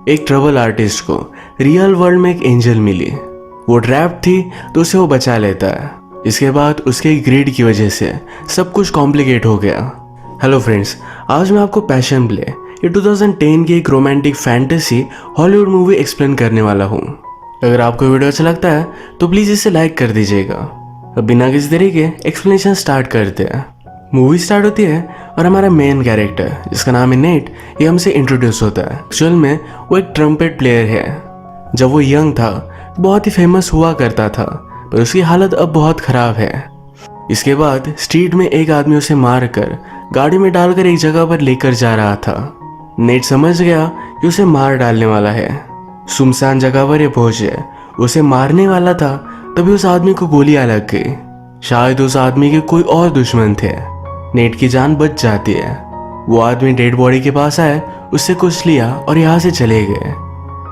एक trouble artist को real world में एक एंजल मिली। वो ट्रैप थी तो उसे वो बचा लेता है। इसके बाद उसके ग्रीड की वजह से सब कुछ कॉम्प्लिकेट हो गया। हेलो फ्रेंड्स, आज मैं आपको पैशन प्ले ये 2010 की एक romantic fantasy Hollywood movie explain करने वाला हूँ। अगर आपको वीडियो अच्छा लगता है तो प्लीज़ इसे लाइक कर दीजिएगा। अब बिना किसी तरीके एक्सप्लेनेशन स्टार्ट करते हैं। मूवी स्टार्ट होती है और हमारा मेन कैरेक्टर जिसका नाम है नेट, ये हमसे इंट्रोड्यूस होता है। एक्चुअल में वो एक ट्रम्पेट प्लेयर है। जब वो यंग था तो बहुत ही फेमस हुआ करता था, पर उसकी हालत अब बहुत ख़राब है। इसके बाद स्ट्रीट में एक आदमी उसे मार कर गाड़ी में डालकर एक जगह पर लेकर जा रहा था। नेट समझ गया कि उसे मार डालने वाला है। सुनसान जगह पर ये पहुंचे, उसे मारने वाला था तभी उस आदमी को गोलियां लग गई। शायद उस आदमी के कोई और दुश्मन थे। नेट की जान बच जाती है। वो आदमी डेड बॉडी के पास आए, उससे कुछ लिया और यहाँ से चले गए।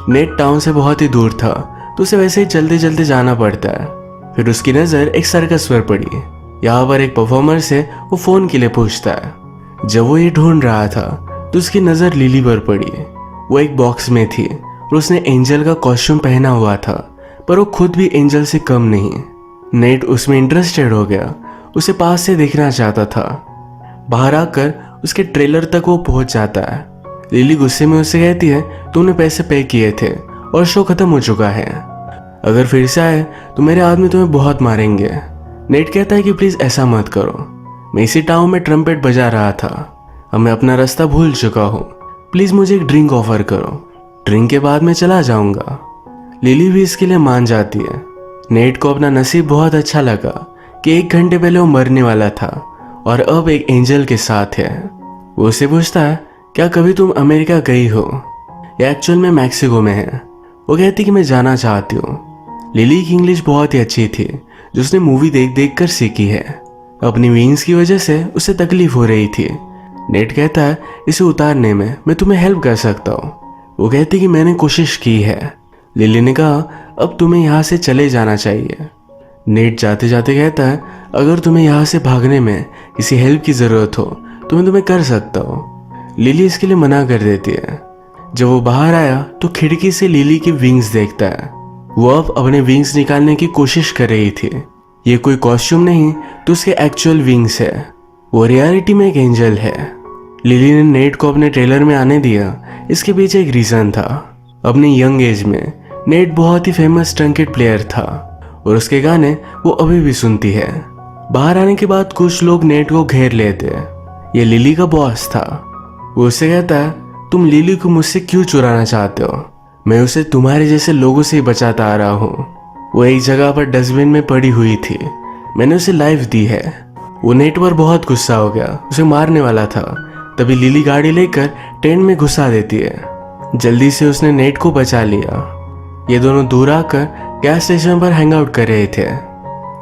नेट टाउन से बहुत ही दूर था तो उसे वैसे ही चलते चलते जाना पड़ता है। फिर उसकी नज़र एक सर्कस पर पड़ी। यहाँ पर एक परफॉर्मर से वो फ़ोन के लिए पूछता है। जब वो ये ढूंढ रहा था तो उसकी नज़र लिली पर पड़ी। वो एक बॉक्स में थी और उसने एंजल का कॉस्ट्यूम पहना हुआ था, पर वो खुद भी एंजल से कम नहीं। नेट उसमें इंटरेस्टेड हो गया, उसे पास से देखना चाहता था। बाहर आकर उसके ट्रेलर तक वो पहुंच जाता है। लिली गुस्से में उससे कहती है तूने पैसे पे किए थे और शो खत्म हो चुका है। अगर फिर से आए तो मेरे आदमी तुम्हें बहुत मारेंगे। नेट कहता है कि प्लीज़ ऐसा मत करो, मैं इसी टाउन में ट्रम्पेट बजा रहा था। अब मैं अपना रास्ता भूल चुका हूँ, प्लीज़ मुझे एक ड्रिंक ऑफर करो, ड्रिंक के बाद मैं चला जाऊँगा। लिली भी इसके लिए मान जाती है। नेट को अपना नसीब बहुत अच्छा लगा कि 1 घंटे पहले वो मरने वाला था और अब एक एंजल के साथ है। वो उससे पूछता है क्या कभी तुम अमेरिका गई हो? या एक्चुअल में मैक्सिको में है। वो कहती कि मैं जाना चाहती हूँ। लिली की इंग्लिश बहुत ही अच्छी थी जो उसने मूवी देख देख कर सीखी है। अपनी विंग्स की वजह से उसे तकलीफ हो रही थी। नेट कहता है इसे उतारने में मैं तुम्हें हेल्प कर सकता हूँ। वो कहती कि मैंने कोशिश की है। लिली ने कहा अब तुम्हें यहाँ से चले जाना चाहिए। नेट जाते जाते कहता है अगर तुम्हें यहाँ से भागने में किसी हेल्प की ज़रूरत हो तो मैं तुम्हें कर सकता हूँ। लिली इसके लिए मना कर देती है। जब वो बाहर आया तो खिड़की से लिली की विंग्स देखता है। वो अब अपने विंग्स निकालने की कोशिश कर रही थी। ये कोई कॉस्ट्यूम नहीं तो उसके एक्चुअल विंग्स है। वो रियलिटी में एक एंजल है। लिली ने नेट को अपने ट्रेलर में आने दिया, इसके पीछे एक रीज़न था। अपनी यंग एज में नेट बहुत ही फेमस ट्रम्पेट प्लेयर था और उसके गाने वो अभी भी सुनती है। बाहर आने के बाद कुछ लोग नेट को घेर लेते हैं। ये लिली का बॉस था। वो उससे कहता है तुम लिली को मुझसे क्यों चुराना चाहते हो? मैं उसे तुम्हारे जैसे लोगों से ही बचाता आ रहा हूँ। वो एक जगह पर डस्टबिन में पड़ी हुई थी, मैंने उसे लाइफ दी है। वो नेट पर बहुत गुस्सा हो गया, उसे मारने वाला था। तभी लिली गाड़ी लेकर टेंट में घुसा देती है। जल्दी से उसने नेट को बचा लिया। ये दोनों दूर आकर गैस स्टेशन पर हैंग आउट कर रहे थे।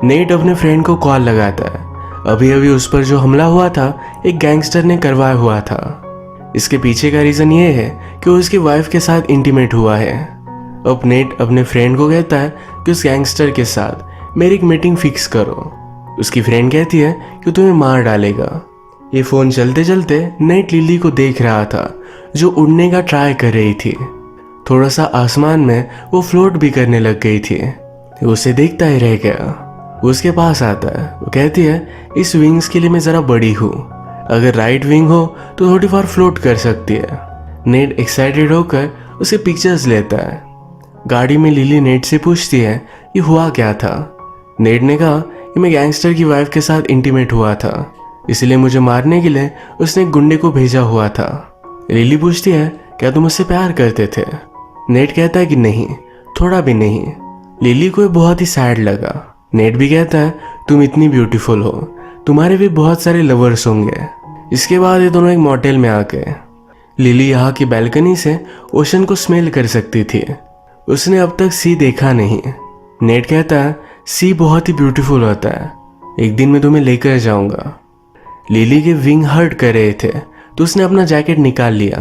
नेट अपने फ्रेंड को कॉल लगाता है। अभी अभी उस पर जो हमला हुआ था एक गैंगस्टर ने करवाया हुआ था। इसके पीछे का रीज़न ये है कि वो उसकी वाइफ के साथ इंटीमेट हुआ है। अब नेट अपने फ्रेंड को कहता है कि उस गैंगस्टर के साथ मेरी एक मीटिंग फिक्स करो। उसकी फ्रेंड कहती है कि तुम्हें मार डालेगा। ये फ़ोन चलते चलते नेट लिली को देख रहा था जो उड़ने का ट्राई कर रही थी। थोड़ा सा आसमान में वो फ्लोट भी करने लग गई थी। उसे देखता ही रह गया। वो उसके पास आता है। वो कहती है इस विंग्स के लिए मैं ज़रा बड़ी हूँ, अगर राइट विंग हो तो थोड़ी बार फ्लोट कर सकती है। नेट एक्साइटेड होकर उसे पिक्चर्स लेता है। गाड़ी में लिली नेट से पूछती है ये हुआ क्या था। नेट ने कहा कि मैं गैंगस्टर की वाइफ के साथ इंटीमेट हुआ था, इसलिए मुझे मारने के लिए उसने एक गुंडे को भेजा हुआ था। लिली पूछती है क्या तुम उससे प्यार करते थे? नेट कहता है कि नहीं, थोड़ा भी नहीं। लिली को बहुत ही सैड लगा। नेट भी कहता है तुम इतनी ब्यूटीफुल हो, तुम्हारे भी बहुत सारे लवर्स होंगे। इसके बाद ये दोनों एक मोटेल में आ गए। लिली यहाँ की बैल्कनी से ओशन को स्मेल कर सकती थी। उसने अब तक सी देखा नहीं। नेट कहता है सी बहुत ही ब्यूटीफुल होता है, एक दिन मैं तुम्हें लेकर जाऊंगा। लिली के विंग हर्ट कर रहे थे तो उसने अपना जैकेट निकाल लिया।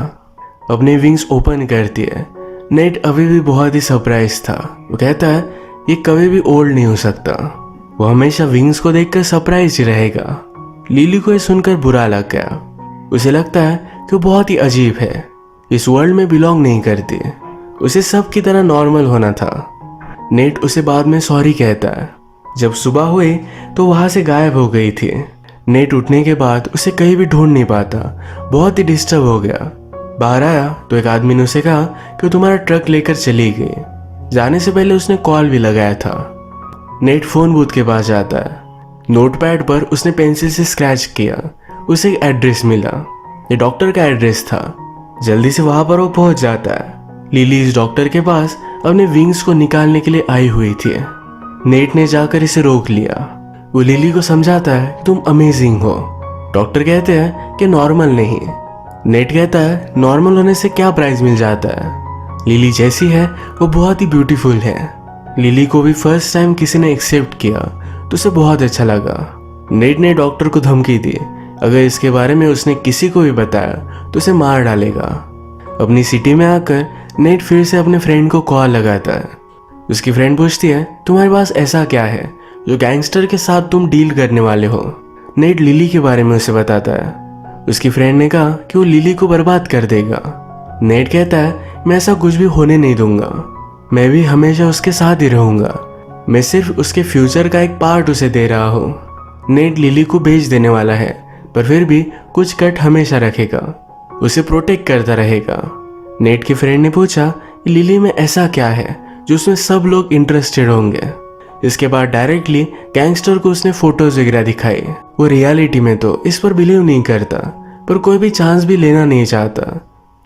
अपने विंग्स ओपन करती है। नेट अभी भी बहुत ही सरप्राइज था। वो कहता है ये कभी भी ओल्ड नहीं हो सकता। वो हमेशा विंग्स को देखकर सरप्राइज ही रहेगा। लिली को ये सुनकर बुरा लग गया। उसे लगता है कि वो बहुत ही अजीब है, इस वर्ल्ड में बिलोंग नहीं करती। उसे सब की तरह नॉर्मल होना था। नेट उसे बाद में सॉरी कहता है। जब सुबह हुई तो वहां से गायब हो गई थी। नेट उठने के बाद उसे कहीं भी ढूंढ नहीं पाता, बहुत ही डिस्टर्ब हो गया। बाहर आया तो एक आदमी ने उसे कहा कि वो तुम्हारा ट्रक लेकर चली गई। जाने से पहले उसने कॉल भी लगाया था। नेट फोन बूथ के पास जाता है। नोटपैड पर उसने पेंसिल से स्क्रैच किया। उसे एक एड्रेस मिला। ये डॉक्टर का एड्रेस था। जल्दी से वहां पर वो पहुंच जाता है। लिली इस डॉक्टर के पास अपने विंग्स को निकालने के लिए आई हुई थी। नेट ने जाकर इसे रोक लिया। वो लिली को समझाता है कि तुम अमेजिंग हो। डॉक्टर कहते हैं कि नॉर्मल नहीं। नेट कहता है नॉर्मल होने से क्या प्राइज मिल जाता है। लिली जैसी है वो बहुत ही ब्यूटीफुल है। लिली को भी फर्स्ट टाइम किसी ने एक्सेप्ट किया तो उसे बहुत अच्छा लगा। नेट ने डॉक्टर को धमकी दी, अगर इसके बारे में उसने किसी को भी बताया तो उसे मार डालेगा। अपनी सिटी में आकर नेट फिर से अपने फ्रेंड को कॉल लगाता है। उसकी फ्रेंड पूछती है तुम्हारे पास ऐसा क्या है जो गैंगस्टर के साथ तुम डील करने वाले हो। नेट लिली के बारे में उसे बताता है। उसकी फ्रेंड ने कहा कि वो लिली को बर्बाद कर देगा। नेट कहता है मैं ऐसा कुछ भी होने नहीं दूंगा, मैं भी हमेशा उसके साथ ही रहूंगा, मैं सिर्फ उसके फ्यूचर का एक पार्ट उसे दे रहा हूँ। नेट लिली को बेच देने वाला है पर फिर भी कुछ कट हमेशा रखेगा, उसे प्रोटेक्ट करता रहेगा। नेट की फ्रेंड ने पूछा कि लिली में ऐसा क्या है जो उसमें सब लोग इंटरेस्टेड होंगे। इसके बाद डायरेक्टली गैंगस्टर को उसने फोटोज वगैरह दिखाई। वो रियलिटी में तो इस पर बिलीव नहीं करता पर कोई भी चांस भी लेना नहीं चाहता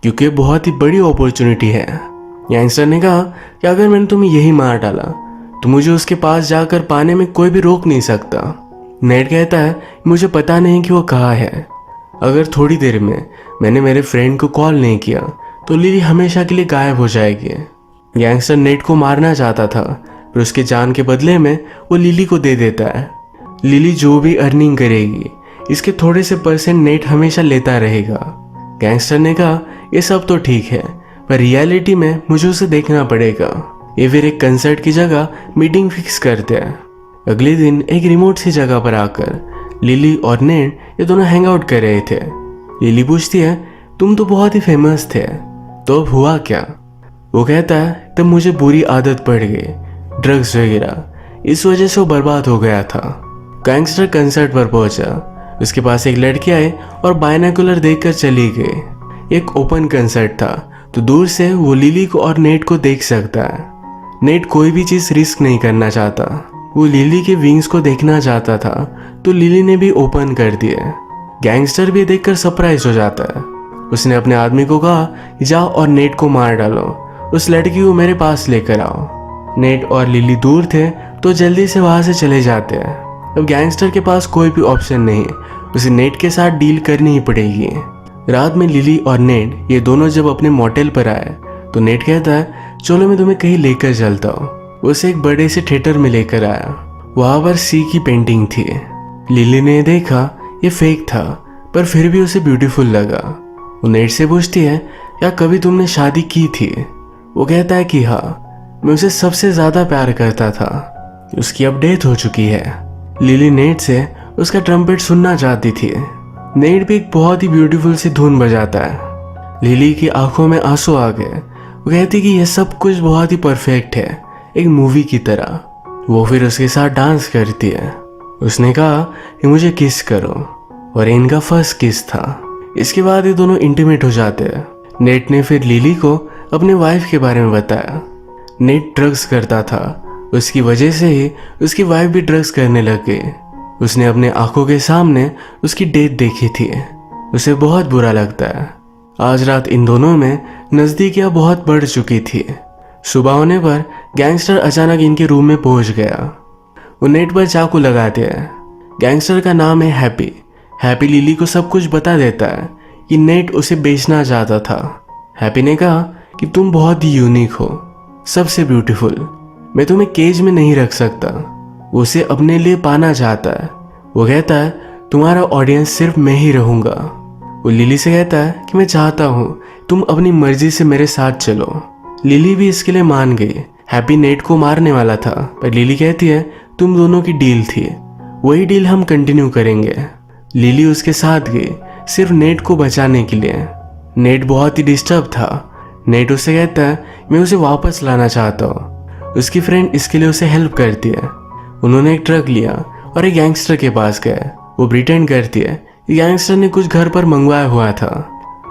क्योंकि बहुत ही बड़ी अपॉर्चुनिटी है। गैंगस्टर ने कहा कि अगर मैंने तुम्हें यही मार डाला तो मुझे उसके पास जाकर पाने में कोई भी रोक नहीं सकता। नेट कहता है मुझे पता नहीं कि वो कहाँ है। अगर थोड़ी देर में मैंने मेरे फ्रेंड को कॉल नहीं किया तो लिली हमेशा के लिए गायब हो जाएगी। गैंगस्टर नेट को मारना चाहता था पर उसके जान के बदले में वो लिली को दे देता है। लिली जो भी अर्निंग करेगी इसके थोड़े से परसेंट नेट हमेशा लेता रहेगा। गैंगस्टर ने कहा ये सब तो ठीक है पर रियलिटी में मुझे उसे देखना पड़ेगा। ये फिर एक कंसर्ट की जगह मीटिंग फिक्स करते हैं। अगले दिन एक रिमोट सी जगह पर आकर लिली और नेट ये दोनों हैंग आउट कर रहे थे। लिली पूछती है तुम तो बहुत ही फेमस थे, तो अब हुआ क्या। वो कहता है तब मुझे बुरी आदत पड़ गई, ड्रग्स वगैरह, इस वजह से वो बर्बाद हो गया था। गैंगस्टर कंसर्ट पर पहुंचा। उसके पास एक लड़की आई और बायनाकुलर देखकर चली गई। एक ओपन कंसर्ट था तो दूर से वो लिली को और नेट को देख सकता है। नेट कोई भी चीज रिस्क नहीं करना चाहता, वो लिली के विंग्स को देखना चाहता था तो लिली ने भी ओपन कर दिए। गैंगस्टर भी देखकर सरप्राइज हो जाता है। उसने अपने आदमी को कहा जाओ और नेट को मार डालो, उस लड़की को मेरे पास लेकर आओ। नेट और लिली दूर थे तो जल्दी से वहां से चले जाते हैं। अब गैंगस्टर के पास कोई भी ऑप्शन नहीं, उसे नेट के साथ डील करनी ही पड़ेगी। रात में लिली और नेट ये दोनों जब अपने मोटेल पर आए तो नेट कहता है चलो मैं तुम्हें कहीं लेकर चलता हूँ। उसे एक बड़े से थिएटर में लेकर आया। वहां पर सी की पेंटिंग थी। लिली ने देखा ये फेक था पर फिर भी उसे ब्यूटीफुल लगा। वो नेट से पूछती है क्या कभी तुमने शादी की थी। वो कहता है कि हाँ, मैं उसे सबसे ज्यादा प्यार करता था। उसकी अब डेथ हो चुकी है। लिली नेट से उसका ट्रम्पेट सुनना चाहती थी। नेट भी एक बहुत ही ब्यूटीफुल सी धुन बजाता है। लिली की आंखों में आंसू आ गए। वो कहती कि यह सब कुछ बहुत ही परफेक्ट है, एक मूवी की तरह। वो फिर उसके साथ डांस करती है। उसने कहा कि मुझे किस करो और इनका फर्स्ट किस था। इसके बाद ये दोनों इंटीमेट हो जाते हैं। नेट ने फिर लिली को अपने वाइफ के बारे में बताया। नेट ड्रग्स करता था, उसकी वजह से ही उसकी वाइफ भी ड्रग्स करने लग गई। उसने अपने आंखों के सामने उसकी डेथ देखी थी। उसे बहुत बुरा लगता है। आज रात इन दोनों में नजदीकियां बहुत बढ़ चुकी थी। सुबह होने पर गैंगस्टर अचानक इनके रूम में पहुंच गया। वो नेट पर चाकू लगाते हैं। गैंगस्टर का नाम है हैप्पी। हैप्पी लिली को सब कुछ बता देता है कि नेट उसे बेचना चाहता था। हैप्पी ने कहा कि तुम बहुत ही यूनिक हो, सबसे ब्यूटीफुल, मैं तुम्हें केज में नहीं रख सकता। वो उसे अपने लिए पाना चाहता है। वो कहता है तुम्हारा ऑडियंस सिर्फ मैं ही रहूंगा। वो लिली से कहता है कि मैं चाहता हूँ तुम अपनी मर्जी से मेरे साथ चलो। लिली भी इसके लिए मान गई। हैप्पी नेट को मारने वाला था पर लिली कहती है तुम दोनों की डील थी, वही डील हम कंटिन्यू करेंगे। लिली उसके साथ गई सिर्फ नेट को बचाने के लिए। नेट बहुत ही डिस्टर्ब था। नेट उससे कहता है मैं उसे वापस लाना चाहता हूँ। उसकी फ्रेंड इसके लिए उसे हेल्प करती है। उन्होंने एक ट्रक लिया और एक गैंगस्टर के पास गए। वो प्रिटेंड करती है कि गैंगस्टर ने कुछ घर पर मंगवाया हुआ था।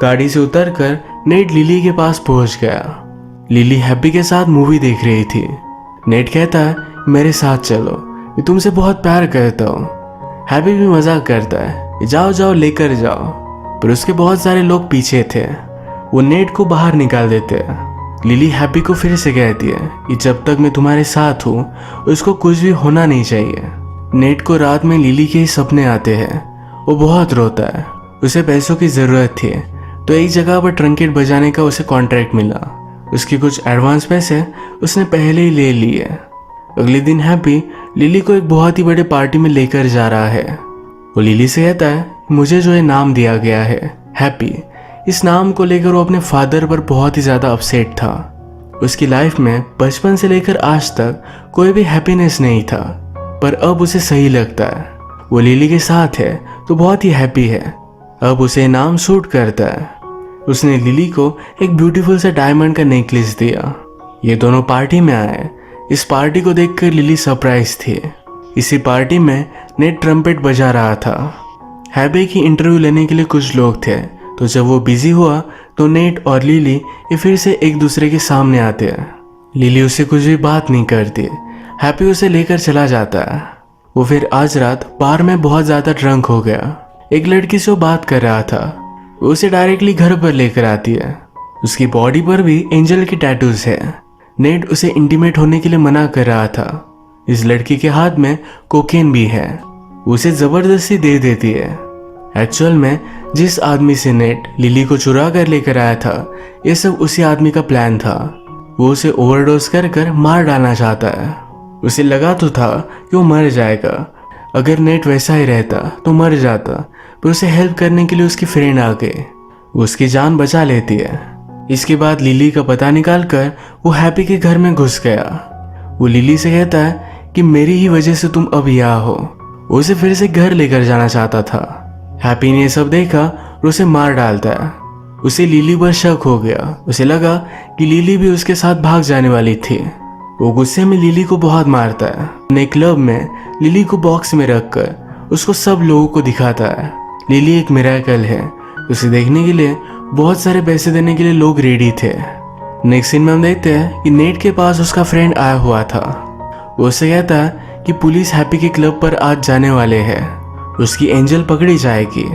गाड़ी से उतरकर नेट लिली के पास पहुंच गया। लिली हैप्पी के साथ मूवी देख रही थी। नेट कहता है मेरे साथ चलो, मैं तुमसे बहुत प्यार करता हूँ। हैप्पी भी मजाक करता है जाओ जाओ लेकर जाओ, पर उसके बहुत सारे लोग पीछे थे। वो नेट को बाहर निकाल देते हैं। लिली हैप्पी को फिर से कहती है कि जब तक मैं तुम्हारे साथ हूँ उसको कुछ भी होना नहीं चाहिए। नेट को रात में लिली के ही सपने आते हैं। वो बहुत रोता है। उसे पैसों की ज़रूरत थी, तो एक जगह पर ट्रंकेट बजाने का उसे कॉन्ट्रैक्ट मिला। उसकी कुछ एडवांस पैसे उसने पहले ही ले लिए। अगले दिन हैप्पी लिली को एक बहुत ही बड़े पार्टी में लेकर जा रहा है। वो लिली से कहता है मुझे जो ये नाम दिया गया है हैप्पी, इस नाम को लेकर वो अपने फादर पर बहुत ही ज़्यादा अपसेट था। उसकी लाइफ में बचपन से लेकर आज तक कोई भी हैप्पीनेस नहीं था, पर अब उसे सही लगता है। वो लिली के साथ है तो बहुत ही हैप्पी है। अब उसे नाम सूट करता है। उसने लिली को एक ब्यूटीफुल सा डायमंड का नेकलेस दिया। ये दोनों पार्टी में आए। इस पार्टी को देखकर लिली सरप्राइज थी। इसी पार्टी में नेट ट्रम्पेट बजा रहा था। हैप्पी की इंटरव्यू लेने के लिए कुछ लोग थे, तो जब वो बिजी हुआ तो नेट और लिली ये फिर से एक दूसरे के सामने आते हैं। लिली उससे कुछ भी बात नहीं करती। हैप्पी उसे लेकर चला जाता है। वो फिर आज रात बार में बहुत ज़्यादा ड्रंक हो गया। एक लड़की से वो बात कर रहा था। वो उसे डायरेक्टली घर पर लेकर आती है। उसकी बॉडी पर भी एंजल की टैटूज है। नेट उसे इंटीमेट होने के लिए मना कर रहा था। इस लड़की के हाथ में कोकेन भी है। उसे जबरदस्ती दे देती है। एक्चुअल में जिस आदमी से नेट लिली को चुरा कर लेकर आया था, ये सब उसी आदमी का प्लान था। वो उसे ओवरडोज कर कर मार डालना चाहता है। उसे लगा तो था कि वो मर जाएगा। अगर नेट वैसा ही रहता तो मर जाता, पर उसे हेल्प करने के लिए उसकी फ्रेंड आ गई। वो उसकी जान बचा लेती है। इसके बाद लिली का पता निकालकर वो हैप्पी के घर में घुस गया। वो लिली से कहता है कि मेरी ही वजह से तुम अब यहाँ हो। वो उसे फिर से घर लेकर जाना चाहता था। हैप्पी ने सब देखा और उसे मार डालता है। उसे लिली पर शक हो गया। उसे लगा कि लिली भी उसके साथ भाग जाने वाली थी। वो गुस्से में लिली को बहुत मारता है। अपने क्लब में लिली को बॉक्स में रखकर उसको सब लोगों को दिखाता है। लिली एक मिरेकल है। उसे देखने के लिए बहुत सारे पैसे देने के लिए लोग रेडी थे। नेक्स्ट सीन में हम देखते हैं कि नेट के पास उसका फ्रेंड आया हुआ था। वो उससे कहता है कि पुलिस हैप्पी के क्लब पर आज जाने वाले हैं। उसकी एंजल पकड़ी जाएगी।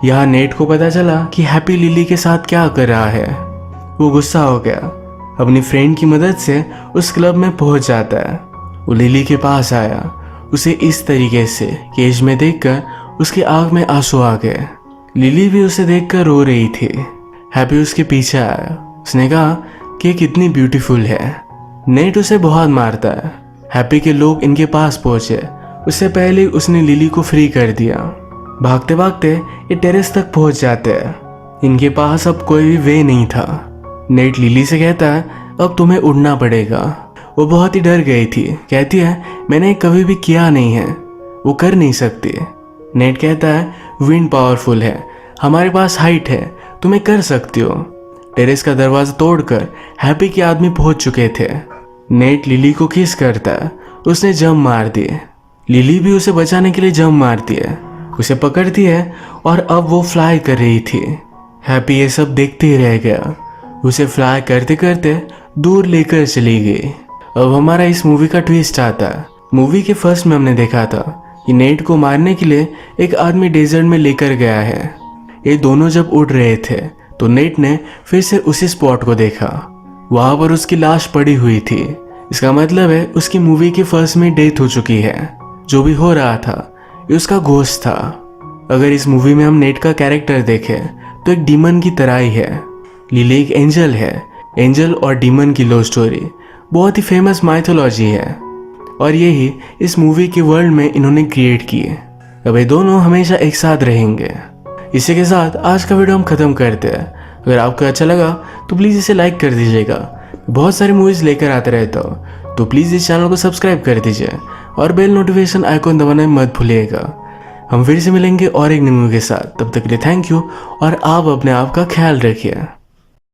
यहाँ नेट को पता चला कि हैप्पी लिली के साथ क्या कर रहा है। वो गुस्सा हो गया। अपनी फ्रेंड की मदद से उस क्लब में पहुंच जाता है। वो लिली के पास आया। उसे इस तरीके से केज में देखकर उसकी आंख में आंसू आ गए। लिली भी उसे देखकर रो रही थी। हैप्पी उसके पीछे आया। उसने कहा कि कितनी ब्यूटीफुल है। नेट उसे बहुत मारता है। हैप्पी के लोग इनके पास पहुंचे। उससे पहले उसने लिली को फ्री कर दिया। भागते भागते ये टेरेस तक पहुंच जाते हैं। इनके पास अब कोई भी वे नहीं था। नेट लिली से कहता है अब तुम्हें उड़ना पड़ेगा। वो बहुत ही डर गई थी। कहती है मैंने कभी भी किया नहीं है, वो कर नहीं सकती। नेट कहता है विंड पावरफुल है, हमारे पास हाइट है, तुम्हें कर सकती हो। टेरेस का दरवाजा तोड़कर हैप्पी के आदमी पहुंच चुके थे। नेट लिली को किस करता है। उसने जंप मार दिए। लिली भी उसे बचाने के लिए जंप मारती है। उसे पकड़ती है और अब वो फ्लाई कर रही थी। हैप्पी ये सब देखते ही रह गया। उसे फ्लाई करते करते दूर लेकर चली गई। अब हमारा इस मूवी का ट्विस्ट आता है। मूवी के फर्स्ट में हमने देखा था कि नेट को मारने के लिए एक आदमी डेजर्ट में लेकर गया है। ये दोनों जब उड़ रहे थे तो नेट ने फिर से उसी स्पॉट को देखा। वहां पर उसकी लाश पड़ी हुई थी। इसका मतलब है उसकी मूवी के फर्स्ट में डेथ हो चुकी है। जो भी हो रहा था ये उसका घोस्ट था। अगर इस मूवी में हम नेट का कैरेक्टर देखें तो एक डीमन की तरह ही है। लिली एक एंजल है। एंजल और डीमन की लव स्टोरी बहुत ही फेमस माइथोलॉजी है और यही इस मूवी के वर्ल्ड में इन्होंने क्रिएट की है। अब ये दोनों हमेशा एक साथ रहेंगे। इसी के साथ आज का वीडियो हम खत्म करते हैं। अगर आपको अच्छा लगा तो प्लीज़ इसे लाइक कर दीजिएगा। बहुत सारी मूवीज़ लेकर आते रहता हूँ, तो प्लीज़ इस चैनल को सब्सक्राइब कर दीजिए और बेल नोटिफिकेशन आइकॉन दबाना मत भूलिएगा। हम फिर से मिलेंगे और एक नई मूवी के साथ। तब तक के लिए थैंक यू और आप अपने आप का ख्याल रखिए।